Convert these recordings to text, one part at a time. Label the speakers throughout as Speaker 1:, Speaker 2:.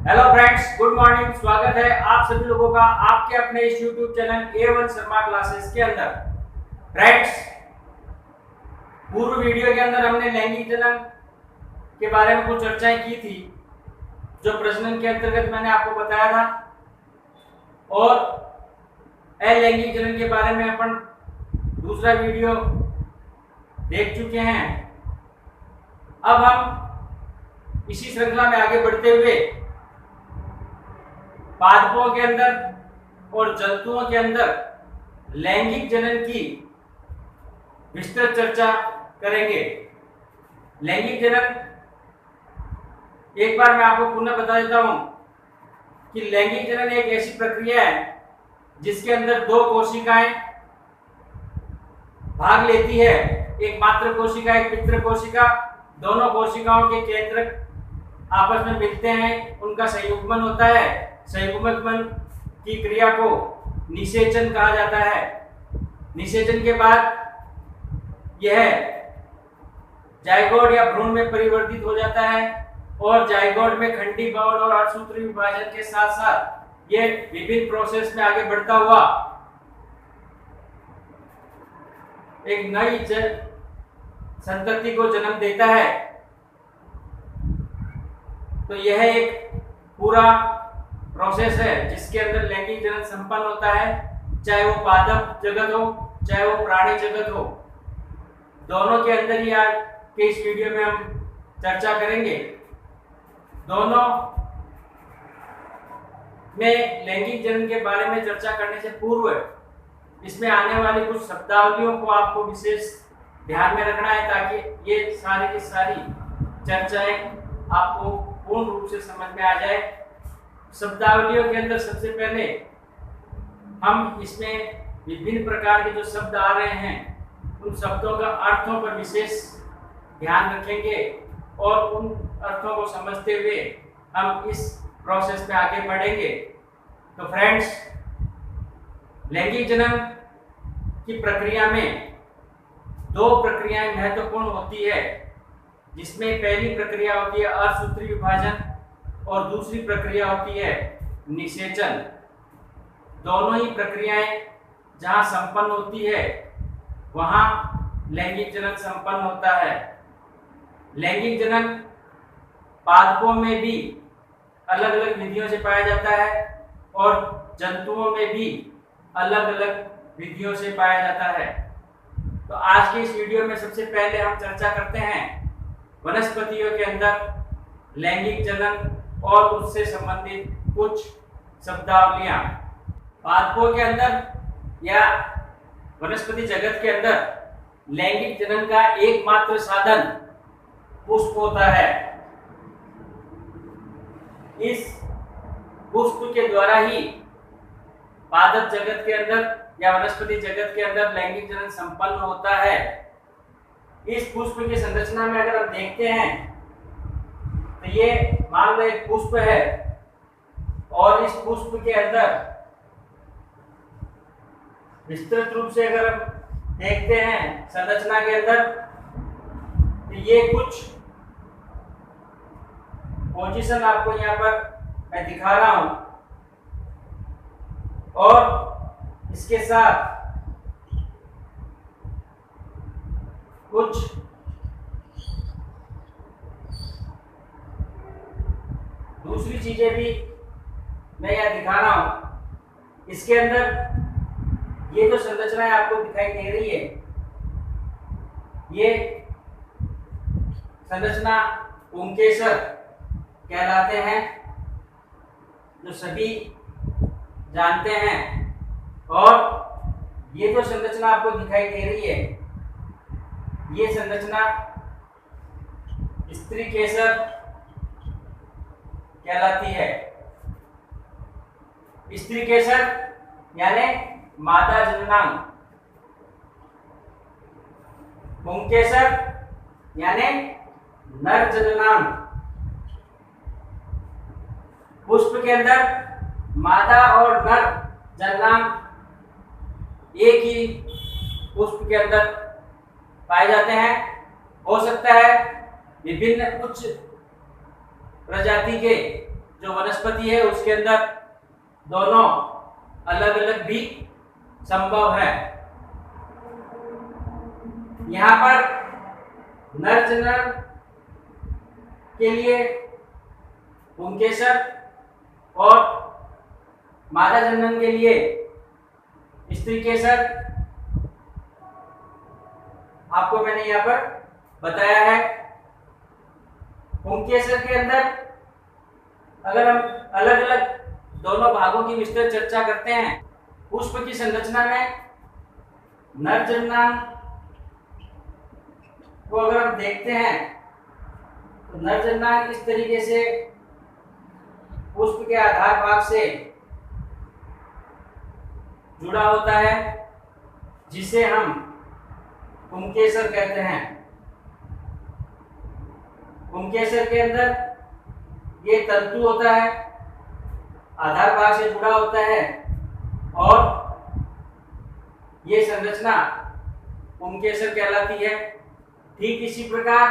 Speaker 1: Hello friends, good morning. स्वागत है आप सभी लोगों का आपके अपने इस YouTube channel A1 Sharma classes के अंदर। फ्रेंड्स, पूर्व वीडियो के अंदर हमने लैंगिक जनन के बारे में कुछ चर्चाएं की थी, जो प्रजनन के अंतर्गत मैंने आपको बताया था, और अलैंगिक जनन के बारे में अपन दूसरा वीडियो देख चुके हैं। अब हम इसी श्रृंखला में आगे बढ़ते हुए पादपों के अंदर और जंतुओं के अंदर लैंगिक जनन की विस्तृत चर्चा करेंगे। लैंगिक जनन, एक बार मैं आपको पुनः बता देता हूं कि लैंगिक जनन एक ऐसी प्रक्रिया है जिसके अंदर दो कोशिकाएं भाग लेती है। एक मातृ कोशिका, एक पितृ कोशिका। दोनों कोशिकाओं के केंद्र आपस में मिलते हैं, उनका संयुग्मन होता है। संयुग्मन की क्रिया को निषेचन कहा जाता है। निषेचन के बाद यह जायगोट या भ्रूण में परिवर्तित हो जाता है, और जायगोट में खंडी भवन और अर्धसूत्री विभाजन के साथ साथ यह विभिन्न प्रोसेस में आगे बढ़ता हुआ एक नई संतति को जन्म देता है। तो यह एक पूरा प्रोसेस है जिसके अंदर लैंगिक जनन संपन्न होता है, चाहे वो पादप जगत हो, चाहे वो प्राणी जगत हो। दोनों के अंदर ही आज के इस वीडियो में हम चर्चा करेंगे। दोनों में लैंगिक जनन के बारे में चर्चा करने से पूर्व इसमें आने वाली कुछ शब्दावलियों को आपको विशेष ध्यान में रखना है, ताकि ये सारी की सारी चर्चाएं आपको पूर्ण रूप से समझ में आ जाए। शब्दावलियों के अंदर सबसे पहले हम इसमें विभिन्न प्रकार के जो शब्द आ रहे हैं उन शब्दों का अर्थों पर विशेष ध्यान रखेंगे, और उन अर्थों को समझते हुए हम इस प्रोसेस में आगे बढ़ेंगे। तो फ्रेंड्स, लैंगिक जनन की प्रक्रिया में दो प्रक्रियाएं महत्वपूर्ण होती है, जिसमें पहली प्रक्रिया होती है अर्धसूत्री विभाजन और दूसरी प्रक्रिया होती है निषेचन। दोनों ही प्रक्रियाएं जहां संपन्न होती है वहां लैंगिक जनन संपन्न होता है। लैंगिक जनन पादपों में भी अलग अलग विधियों से पाया जाता है, और जंतुओं में भी अलग अलग विधियों से पाया जाता है। तो आज के इस वीडियो में सबसे पहले हम चर्चा करते हैं वनस्पतियों के अंदर लैंगिक जनन और उससे संबंधित कुछ शब्दावलियां। पादपों के अंदर या वनस्पति जगत के अंदर लैंगिक जनन का एकमात्र साधन पुष्प होता है। इस पुष्प के द्वारा ही पादप जगत के अंदर या वनस्पति जगत के अंदर लैंगिक जनन संपन्न होता है। इस पुष्प की संरचना में अगर हम देखते हैं तो ये मान लो एक पुष्प है, और इस पुष्प के अंदर विस्तृत रूप से अगर हम देखते हैं संरचना के अंदर, तो ये कुछ पोजीशन आपको यहाँ पर मैं दिखा रहा हूं, और इसके साथ कुछ दूसरी चीजें भी मैं यहाँ दिखा रहा हूं। इसके अंदर ये जो संरचनाएं आपको दिखाई दे रही है, ये संरचना पुंकेसर कहलाते हैं, जो सभी जानते हैं। और ये जो संरचना आपको दिखाई दे रही है, ये संरचना स्त्री केसर कहलाती है। स्त्री केसर यानी मादा जननांग, पुंकेसर यानी नर जननांग। पुष्प के अंदर मादा और नर जननांग एक ही पुष्प के अंदर पाए जाते हैं। हो सकता है विभिन्न उच्च प्रजाति के जो वनस्पति है उसके अंदर दोनों अलग अलग भी संभव है। यहाँ पर नर जनन के लिए पुंकेसर और मादा जनन के लिए स्त्रीकेसर आपको मैंने यहाँ पर बताया है। पुंकेसर के अंदर अगर हम अलग अलग दोनों भागों की विस्तृत चर्चा करते हैं, पुष्प की संरचना में नर जननांग को अगर हम देखते हैं तो नर जननांग इस तरीके से पुष्प के आधार भाग से जुड़ा होता है, जिसे हम पुंकेसर कहते हैं। पुंकेसर के अंदर ये तंतु होता है, आधार भाग से जुड़ा होता है और ये संरचना पुंकेसर कहलाती है। ठीक इसी प्रकार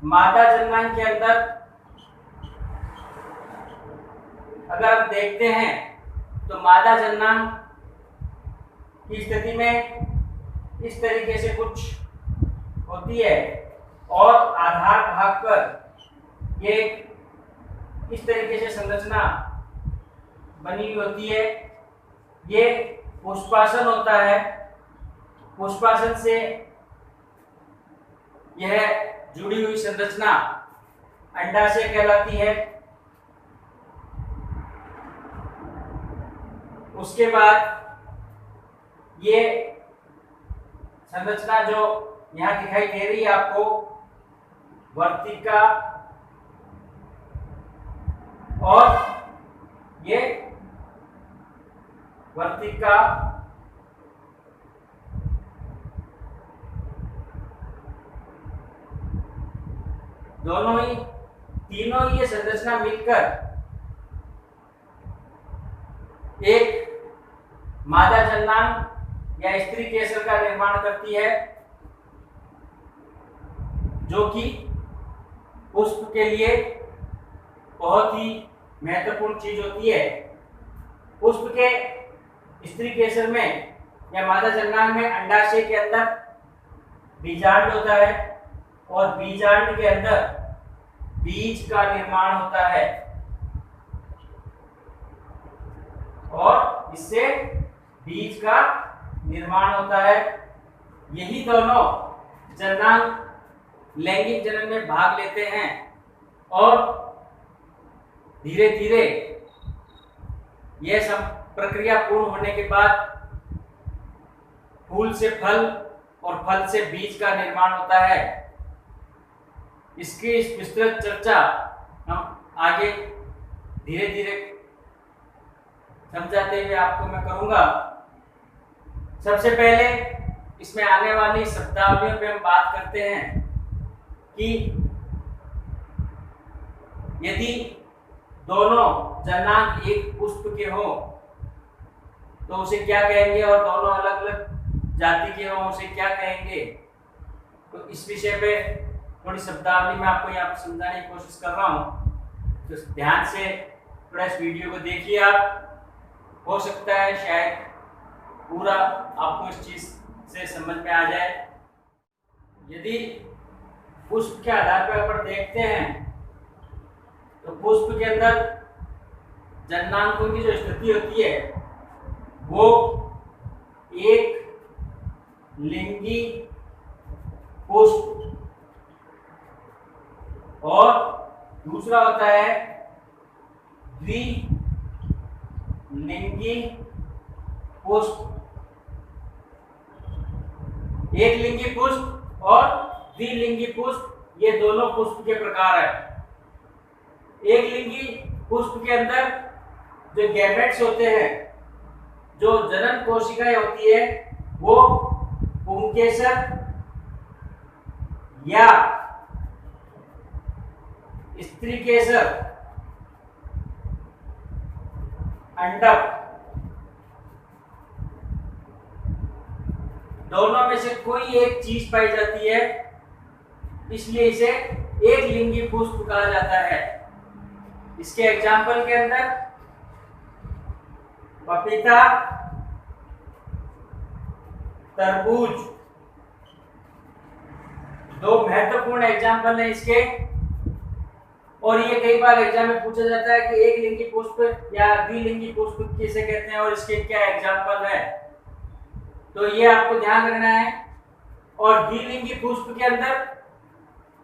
Speaker 1: मादा जननांग के अंदर अगर आप देखते हैं तो मादा जननांग की स्थिति में इस तरीके से कुछ होती है और आधार भाग पर ये इस तरीके से संरचना बनी हुई होती है। ये पुष्पासन होता है। पुष्पासन से यह जुड़ी हुई संरचना अंडाशय कहलाती है। उसके बाद ये संरचना जो यहाँ दिखाई दे रही है आपको, वर्तिका, और ये वर्तिका दोनों ही तीनों ये संरचना मिलकर एक मादा जननांग या स्त्री केसर का निर्माण करती है, जो कि पुष्प के लिए बहुत ही महत्वपूर्ण चीज होती है। पुष्प के स्त्री केसर में या मादा जननांग में अंडाशय के अंदर बीजांड होता है और बीजांड के अंदर बीज का निर्माण होता है और इससे बीज का निर्माण होता है। यही दोनों जननांग लैंगिक जनन में भाग लेते हैं और धीरे धीरे यह सब प्रक्रिया पूर्ण होने के बाद फूल से फल और फल से बीज का निर्माण होता है। इसकी विस्तृत चर्चा हम आगे धीरे धीरे समझाते हुए आपको मैं करूंगा। सबसे पहले इसमें आने वाली शब्दावलियों पे हम बात करते हैं कि यदि दोनों जननांग एक पुष्प के हो तो उसे क्या कहेंगे, और दोनों अलग अलग जाति के हो उसे क्या कहेंगे। तो इस विषय पे थोड़ी शब्दावली मैं आपको यहाँ पर समझाने की कोशिश कर रहा हूँ, तो ध्यान से थोड़ा इस वीडियो को देखिए। आप हो सकता है शायद पूरा आपको इस चीज से समझ में आ जाए। यदि पुष्प के आधार पर अपन देखते हैं तो पुष्प के अंदर जननांगों की जो स्थिति होती है वो एक लिंगी पुष्प और दूसरा होता है द्विलिंगी पुष्प। एक लिंगी पुष्प और द्विलिंगी पुष्प, ये दोनों पुष्प के प्रकार है। एक लिंगी पुष्प के अंदर जो गैमेट्स होते हैं, जो जनन कोशिकाएं होती है, वो पुंकेसर या स्त्रीकेसर, अंडक, दोनों में से कोई एक चीज पाई जाती है, इसलिए इसे एक लिंगी पुष्प कहा जाता है। इसके एग्जाम्पल के अंदर पपीता, तरबूज, दो महत्वपूर्ण एग्जाम्पल है इसके। और ये कई बार एग्जाम में पूछा जाता है कि एक लिंगी पुष्प या द्विलिंगी पुष्प किसे कहते हैं और इसके क्या एग्जाम्पल है, तो ये आपको ध्यान रखना है। और द्विलिंगी पुष्प के अंदर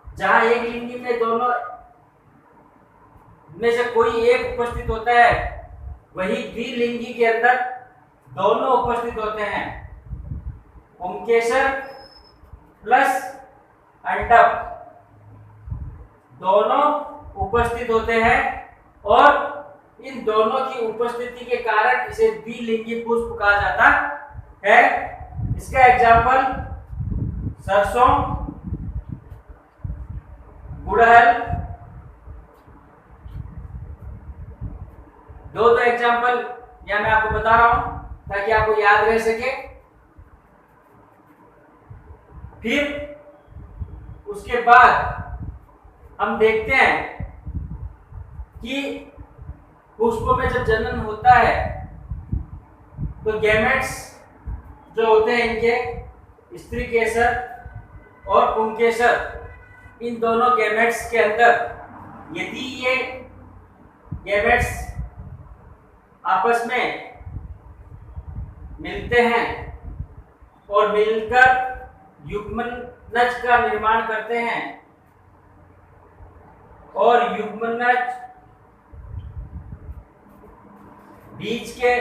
Speaker 1: जहां एक लिंगी में दोनों में से कोई एक उपस्थित होता है, वही द्विलिंगी के अंदर दोनों उपस्थित होते हैं। पुंकेसर प्लस अंडक दोनों उपस्थित होते हैं और इन दोनों की उपस्थिति के कारण इसे द्विलिंगी पुष्प कहा जाता है। इसका एग्जाम्पल सरसों, गुड़हल, दो एग्जाम्पल या मैं आपको बता रहा हूं ताकि आपको याद रह सके। फिर उसके बाद हम देखते हैं कि पुष्पों में जब जनन होता है तो गैमेट्स जो होते हैं इनके स्त्री केसर और पुंकेसर, इन दोनों गैमेट्स के अंदर यदि ये गैमेट्स आपस में मिलते हैं और मिलकर युग्मनज का निर्माण करते हैं और युग्मनज बीज के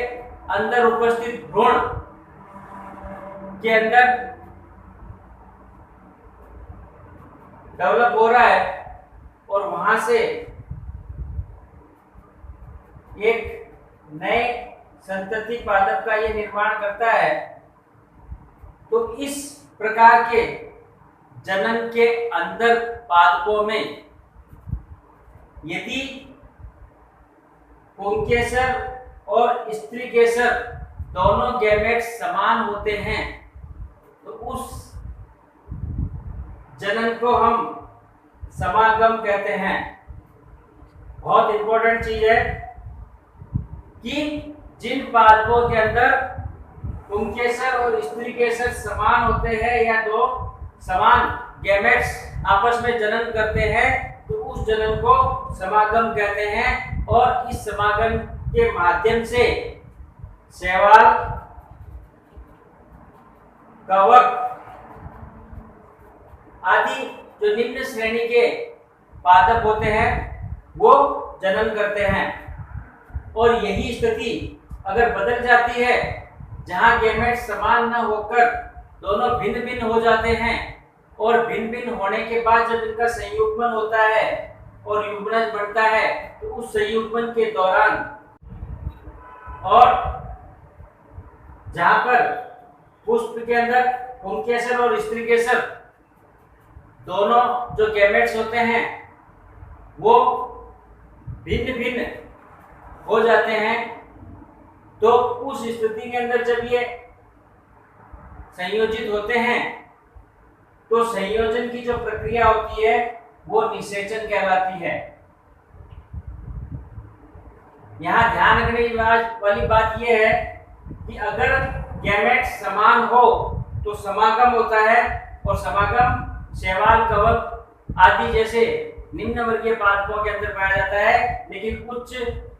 Speaker 1: अंदर उपस्थित भ्रूण के अंदर डेवलप हो रहा है और वहां से एक नए संतति पादप का ये निर्माण करता है, तो इस प्रकार के जनन के अंदर पादपों में यदि पुंकेसर और स्त्री केसर दोनों गैमेट्स समान होते हैं तो उस जनन को हम समागम कहते हैं। बहुत इंपॉर्टेंट चीज है कि जिन पादपों के अंदर पुंकेसर और स्त्री केसर समान होते हैं या दो समान गैमेट्स आपस में जनन करते हैं तो उस जनन को समागम कहते हैं। और इस समागम के माध्यम से शैवाल, कवक आदि जो निम्न श्रेणी के पादप होते हैं वो जनन करते हैं। और यही स्थिति अगर बदल जाती है, जहां गैमेट समान न होकर दोनों भिन्न भिन्न हो जाते हैं और भिन्न भिन्न होने के बाद जब इनका संयुग्मन होता है और युग्मनज बनता है तो उस संयुग्मन के दौरान और जहां पर पुष्प के अंदर पुंकेसर और स्त्री केसर दोनों जो गैमेट्स होते हैं वो भिन्न भिन्न हो जाते हैं, तो उस स्थिति के अंदर जब ये संयोजित होते हैं तो संयोजन की जो प्रक्रिया होती है वो निषेचन कहलाती है। यहाँ ध्यान रखने वाली बात यह है कि अगर गैमेट समान हो तो समागम होता है और समागम शैवाल, कवक आदि जैसे निम्न वर्गीय पादपों के अंदर पाया जाता है, लेकिन उच्च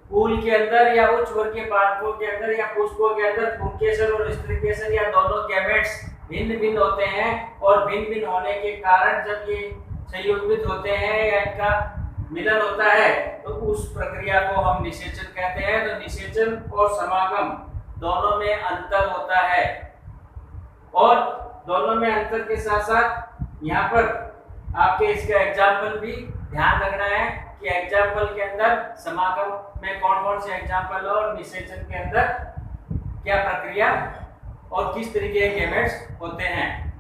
Speaker 1: फूल के अंदर या उच्च वर्गीय पादपों के अंदर या पुष्पों के अंदर पुंकेसर और स्त्री केसर या दोनों गैमेट्स भिन्न भिन्न होते हैं और भिन्न भिन्न होने के कारण जब ये संयुग्मित होते हैं या इनका मिलन होता है तो उस प्रक्रिया को हम निषेचन कहते हैं। तो निषेचन और समागम दोनों में अंतर होता है और दोनों में अंतर के साथ साथ यहाँ पर आपके इसका एग्जाम्पल भी ध्यान रखना है कि एग्जाम्पल के अंदर समागम में कौन कौन से एग्जाम्पल और निषेचन के अंदर क्या प्रक्रिया और किस तरीके के गैमेट्स होते हैं।